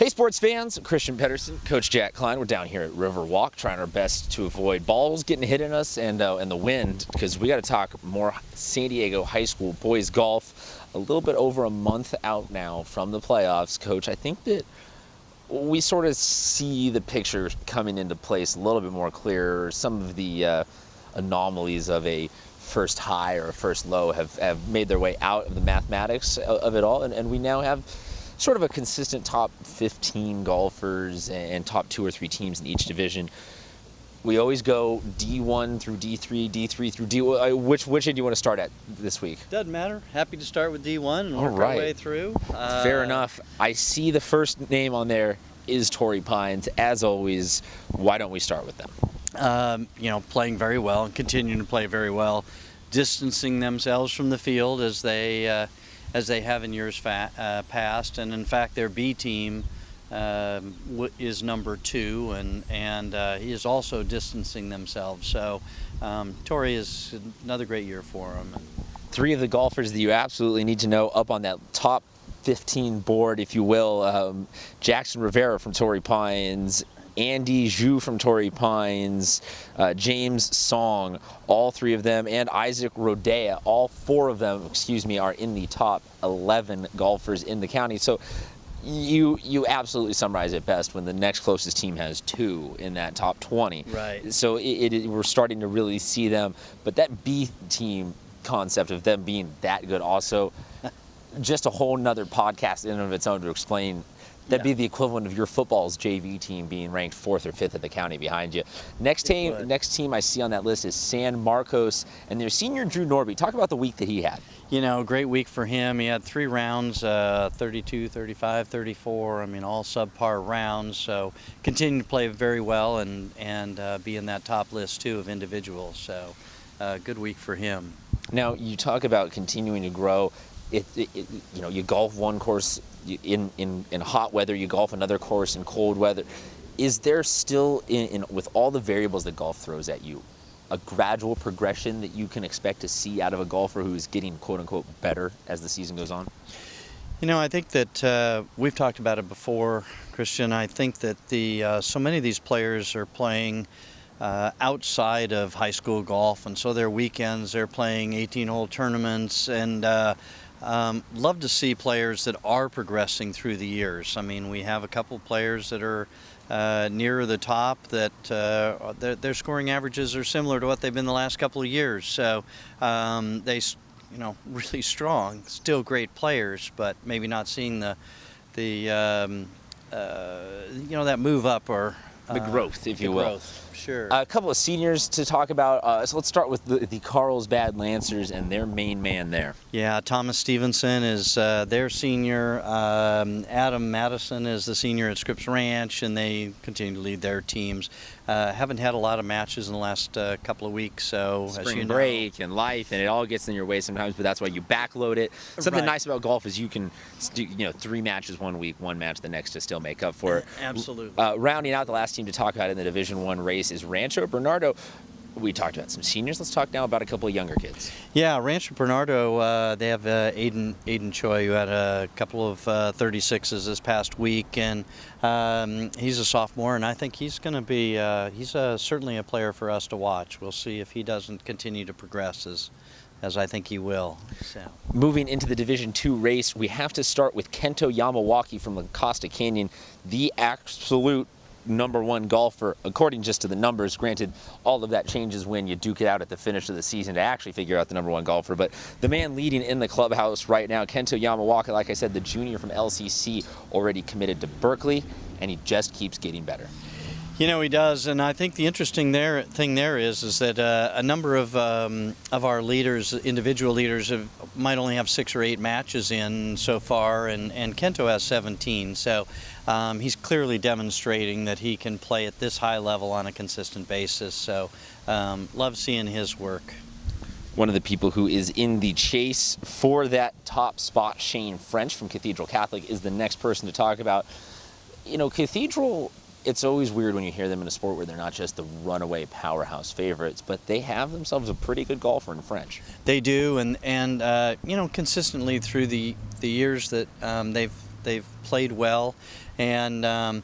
Hey sports fans, Christian Pedersen, Coach Jack Klein. We're down here at Riverwalk trying our best to avoid balls getting hit in us and the wind, because we got to talk more San Diego high school boys golf. A little bit over a month out now from the playoffs, Coach. I think that we sort of see the picture coming into place a little bit more clear. Some of the anomalies of a first high or a first low have made their way out of the mathematics of it all, and we now have sort of a consistent top 15 golfers and top 2 or 3 teams in each division. We always go D1 through D3, D3 through D. Which end do you want to start at this week? Doesn't matter. Happy to start with D1 and work our way through. Fair enough. I see the first name on there is Torrey Pines. As always, why don't we start with them? Playing very well and continuing to play very well, distancing themselves from the field as they have in years past, and in fact their B team is number 2, and he is also distancing themselves. So Torrey is another great year for him. 3 of the golfers that you absolutely need to know up on that top 15 board, if you will. Jackson Rivera from Torrey Pines, Andy Zhu from Torrey Pines, James Song, all 3 of them, and Isaac Rodea, all 4 of them, are in the top 11 golfers in the county. So you absolutely summarize it best when the next closest team has 2 in that top 20. Right. So we're starting to really see them. But that B team concept of them being that good also, just a whole nother podcast in and of its own to explain. That'd be the equivalent of your football's JV team being ranked 4th or 5th in the county behind you. Next team I see on that list is San Marcos and their senior Drew Norby. Talk about the week that he had. Great week for him. He had 3 rounds, 32, 35, 34. All subpar rounds. So continue to play very well and be in that top list too of individuals. So good week for him. Now you talk about continuing to grow. You golf one course in hot weather, you golf another course in cold weather. Is there still, with all the variables that golf throws at you, a gradual progression that you can expect to see out of a golfer who is getting quote-unquote better as the season goes on? I think that we've talked about it before, Christian. I think that so many of these players are playing outside of high school golf, and so their weekends they're playing 18-hole tournaments, and love to see players that are progressing through the years. We have a couple players that are near the top that their scoring averages are similar to what they've been the last couple of years. So they, really strong, still great players, but maybe not seeing the that move up or the growth, if you will. Growth. Sure. A couple of seniors to talk about. So let's start with the Carlsbad Lancers and their main man there. Yeah, Thomas Stevenson is their senior. Adam Madison is the senior at Scripps Ranch, and they continue to lead their teams. Haven't had a lot of matches in the last couple of weeks, so spring break and life, and it all gets in your way sometimes. But that's why you backload it. Something nice about golf is you can do 3 matches one week, 1 match the next to still make up for it. Absolutely. Rounding out the last team to talk about in the Division I race is Rancho Bernardo. We talked about some seniors. Let's talk now about a couple of younger kids. Yeah, Rancho Bernardo, they have Aiden Choi, who had a couple of 36s this past week, and he's a sophomore, and I think he's going to be, he's certainly a player for us to watch. We'll see if he doesn't continue to progress as I think he will. So. Moving into the Division II race, we have to start with Kento Yamawaki from La Costa Canyon, the absolute #1 golfer, according just to the numbers. Granted, all of that changes when you duke it out at the finish of the season to actually figure out the #1 golfer, but the man leading in the clubhouse right now, Kento Yamawaki, like I said, the junior from LCC, already committed to Berkeley, and he just keeps getting better. He does, and I think the interesting thing there is that a number of our leaders, individual leaders, might only have 6 or 8 matches in so far, and Kento has 17. So he's clearly demonstrating that he can play at this high level on a consistent basis. So love seeing his work. One of the people who is in the chase for that top spot, Shane French from Cathedral Catholic, is the next person to talk about. Cathedral, it's always weird when you hear them in a sport where they're not just the runaway powerhouse favorites, but they have themselves a pretty good golfer in French. They do, and consistently through the years that they've played well, And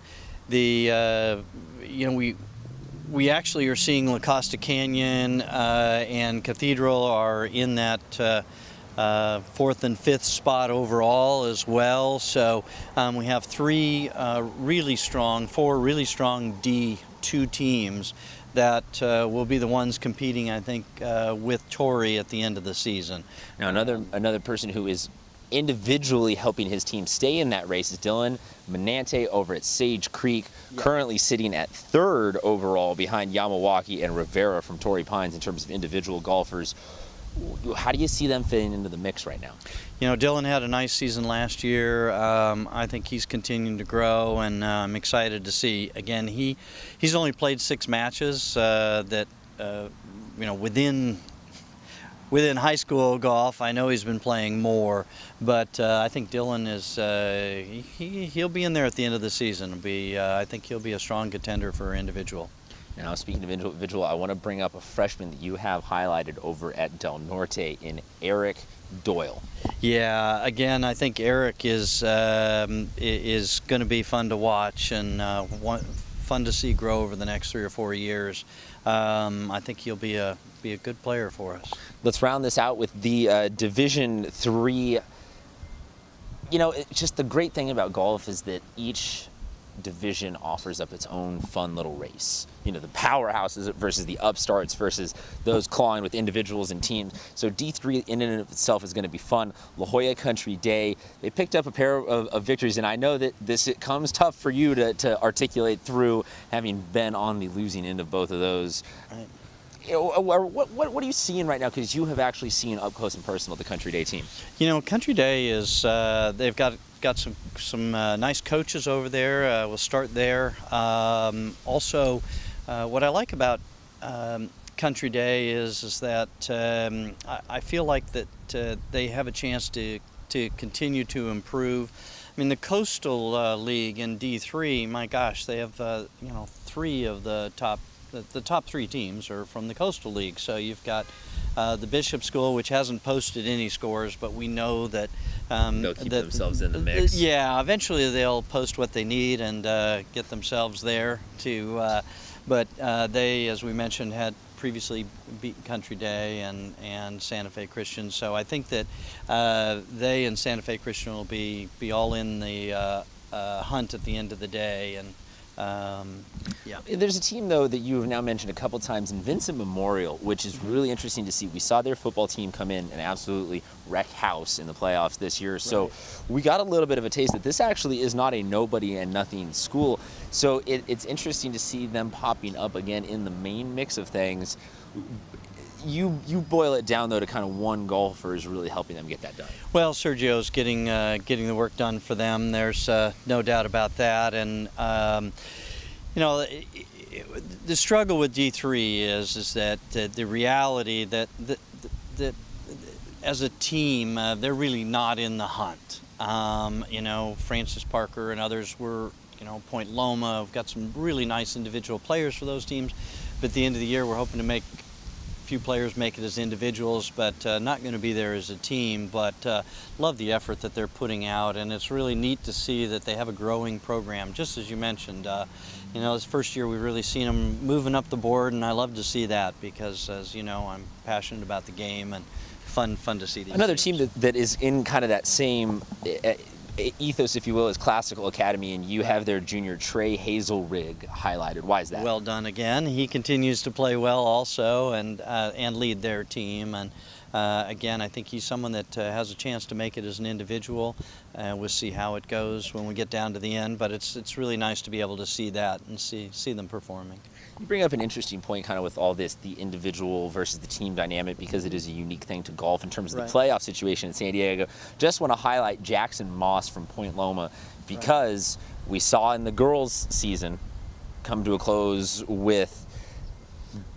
we actually are seeing La Costa Canyon and Cathedral are in that 4th and 5th spot overall as well. So we have four really strong D2 teams that will be the ones competing, I think, with Torrey at the end of the season. Now, another person who is individually helping his team stay in that race is Dylan Menante over at Sage Creek, currently sitting at 3rd overall behind Yamawaki and Rivera from Torrey Pines in terms of individual golfers. How do you see them fitting into the mix right now? You know, Dylan had a nice season last year. I think he's continuing to grow, and I'm excited to see. Again, he's only played 6 matches within high school golf. I know he's been playing more, but I think Dylan is he'll be in there at the end of the season. I think he'll be a strong contender for individual. Now, speaking of individual, I want to bring up a freshman that you have highlighted over at Del Norte in Eric Doyle. Yeah, again, I think Eric is going to be fun to watch and fun to see grow over the next 3 or 4 years. I think he'll be a good player for us. Let's round this out with the Division III. You know, just the great thing about golf is that each division offers up its own fun little race. You know, the powerhouses versus the upstarts versus those clawing with individuals and teams. So D3 in and of itself is going to be fun. La Jolla Country Day, they picked up a pair of victories, and I know that it comes tough for you to articulate through having been on the losing end of both of those. Right. You know, what are you seeing right now? Because you have actually seen up close and personal the Country Day team. You know, Country Day is they've got some nice coaches over there. We'll start there. Also, what I like about Country Day is that I feel like that they have a chance to continue to improve. I mean, the Coastal League in D3, my gosh, they have 3 of the top. The top 3 teams are from the Coastal League. So you've got the Bishop School, which hasn't posted any scores, but we know that they'll keep themselves in the mix. Yeah, eventually they'll post what they need and get themselves there. But they, as we mentioned, had previously beaten Country Day and Santa Fe Christian. So I think that they and Santa Fe Christian will be all in the hunt at the end of the day. And yeah. There's a team, though, that you have now mentioned a couple times in Vincent Memorial, which is really interesting to see. We saw their football team come in and absolutely wreck house in the playoffs this year. So Right. we got a little bit of a taste that this actually is not a nobody and nothing school. So it's interesting to see them popping up again in the main mix of things. You boil it down, though, to kind of one golfer is really helping them get that done. Well, Sergio's getting the work done for them. There's no doubt about that. And the struggle with D3 is that the reality that as a team they're really not in the hunt. Francis Parker and others were, Point Loma. We've got some really nice individual players for those teams. But at the end of the year, we're hoping to make few players make it as individuals, but not going to be there as a team. But love the effort that they're putting out, and it's really neat to see that they have a growing program. Just as you mentioned, this first year we've really seen them moving up the board, and I love to see that because, as you know, I'm passionate about the game and fun to see these. Another teams. team that is in kind of that same ethos, if you will, is Classical Academy, and you have their junior Trey Hazelrig highlighted. Why is that? Well done again. He continues to play well also and lead their team. And again, I think he's someone that has a chance to make it as an individual. We'll see how it goes when we get down to the end. But it's really nice to be able to see that and see them performing. You bring up an interesting point kind of with all this, the individual versus the team dynamic, because it is a unique thing to golf in terms of the playoff situation in San Diego. Just want to highlight Jackson Moss from Point Loma because we saw in the girls' season come to a close with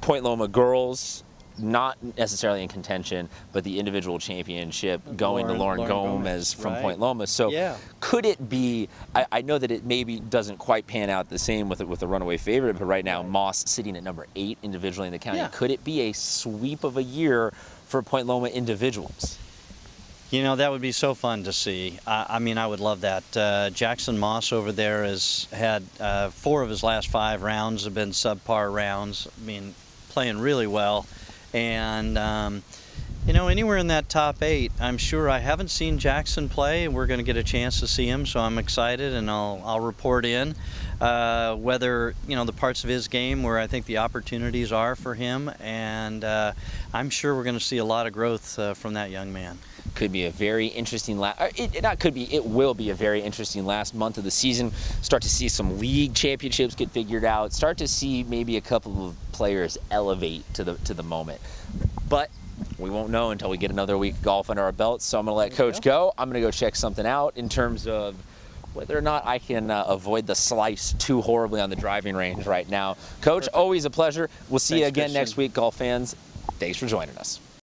Point Loma girls not necessarily in contention, but the individual championship going to Lauren Gomez from Point Loma. So could it be, I know that it maybe doesn't quite pan out the same with the runaway favorite, but right now Moss sitting at number 8 individually in the county. Could it be a sweep of a year for Point Loma individuals? You know, that would be so fun to see. I mean, I would love that. Jackson Moss over there has had 4 of his last 5 rounds have been subpar rounds. I mean, playing really well. And, you know, anywhere in that top 8, I'm sure. I haven't seen Jackson play. We're going to get a chance to see him, so I'm excited, and I'll report in whether, you know, the parts of his game where I think the opportunities are for him. And I'm sure we're going to see a lot of growth from that young man. Could be a very interesting it will be a very interesting last month of the season. Start to see some league championships get figured out. Start to see maybe a couple of players elevate to the moment. But we won't know until we get another week of golf under our belts. So I'm going to let Coach go. I'm going to go check something out in terms of whether or not I can avoid the slice too horribly on the driving range right now. Coach, always a pleasure. We'll see you again next week, golf fans. Thanks for joining us.